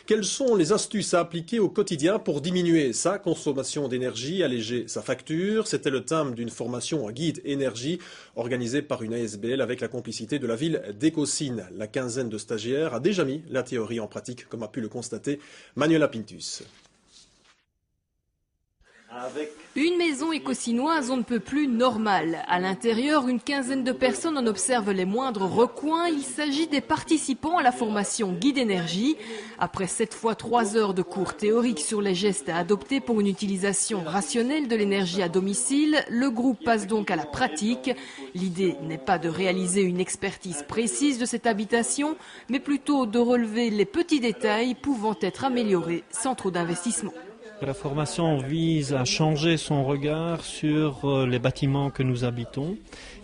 Quelles sont les astuces à appliquer au quotidien pour diminuer sa consommation d'énergie, alléger sa facture? C'était le thème d'une formation guide énergie organisée par une ASBL avec la complicité de la ville d'Écosine. La quinzaine de stagiaires a déjà mis la théorie en pratique, comme a pu le constater Manuela Pintus. Une maison écosinoise on ne peut plus normale. À l'intérieur, une quinzaine de personnes en observent les moindres recoins. Il s'agit des participants à la formation Guide Énergie. Après 7 fois 3 heures de cours théoriques sur les gestes à adopter pour une utilisation rationnelle de l'énergie à domicile, le groupe passe donc à la pratique. L'idée n'est pas de réaliser une expertise précise de cette habitation, mais plutôt de relever les petits détails pouvant être améliorés sans trop d'investissement. La formation vise à changer son regard sur les bâtiments que nous habitons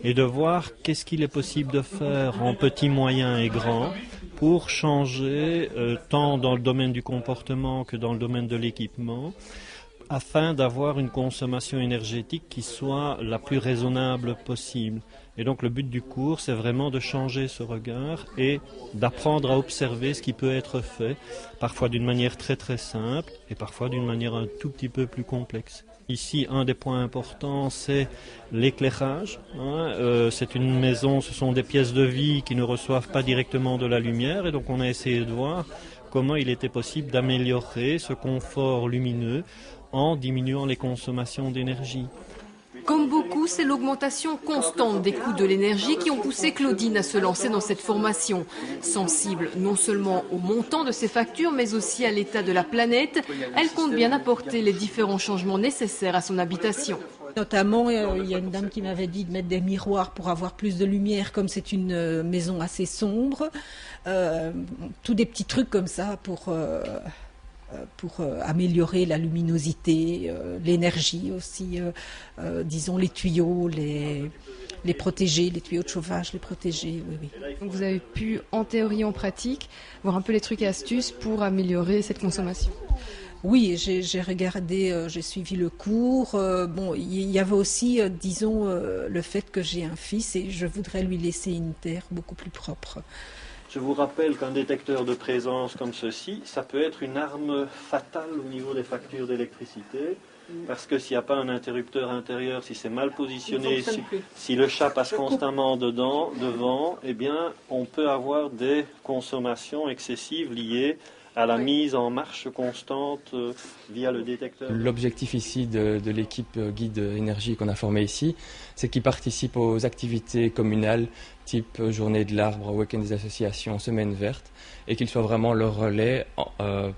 et de voir qu'est-ce qu'il est possible de faire en petit, moyen et grand pour changer tant dans le domaine du comportement que dans le domaine de l'équipement, afin d'avoir une consommation énergétique qui soit la plus raisonnable possible. Et donc le but du cours, c'est vraiment de changer ce regard et d'apprendre à observer ce qui peut être fait, parfois d'une manière très très simple et parfois d'une manière un tout petit peu plus complexe. Ici, un des points importants, c'est l'éclairage. C'est une maison, ce sont des pièces de vie qui ne reçoivent pas directement de la lumière et donc on a essayé de voir comment il était possible d'améliorer ce confort lumineux en diminuant les consommations d'énergie. Comme beaucoup, c'est l'augmentation constante des coûts de l'énergie qui ont poussé Claudine à se lancer dans cette formation. Sensible non seulement au montant de ses factures, mais aussi à l'état de la planète, elle compte bien apporter les différents changements nécessaires à son habitation. Notamment, il y a une dame qui m'avait dit de mettre des miroirs pour avoir plus de lumière, comme c'est une maison assez sombre. Tous des petits trucs comme ça pour améliorer la luminosité, l'énergie aussi, disons les tuyaux, les protéger, les tuyaux de chauffage, les protéger. Oui, oui. Donc vous avez pu, en théorie et en pratique, voir un peu les trucs et astuces pour améliorer cette consommation. Oui, j'ai regardé, j'ai suivi le cours. Bon, il y avait aussi, disons, le fait que j'ai un fils et je voudrais lui laisser une terre beaucoup plus propre. Je vous rappelle qu'un détecteur de présence comme ceci, ça peut être une arme fatale au niveau des factures d'électricité, parce que s'il n'y a pas un interrupteur intérieur, si c'est mal positionné, si le chat passe constamment devant, eh bien, on peut avoir des consommations excessives liées à la mise en marche constante via le détecteur. L'objectif ici de l'équipe guide énergie qu'on a formée ici, c'est qu'ils participent aux activités communales type journée de l'arbre, week-end des associations, semaine verte, et qu'ils soient vraiment leur relais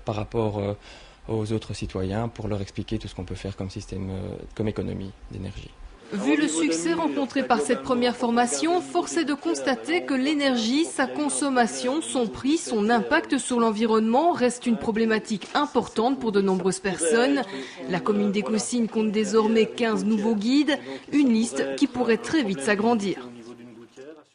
par rapport aux autres citoyens pour leur expliquer tout ce qu'on peut faire comme système, comme économie d'énergie. Vu le succès rencontré par cette première formation, force est de constater que l'énergie, sa consommation, son prix, son impact sur l'environnement reste une problématique importante pour de nombreuses personnes. La commune d'Écosine compte désormais 15 nouveaux guides, une liste qui pourrait très vite s'agrandir.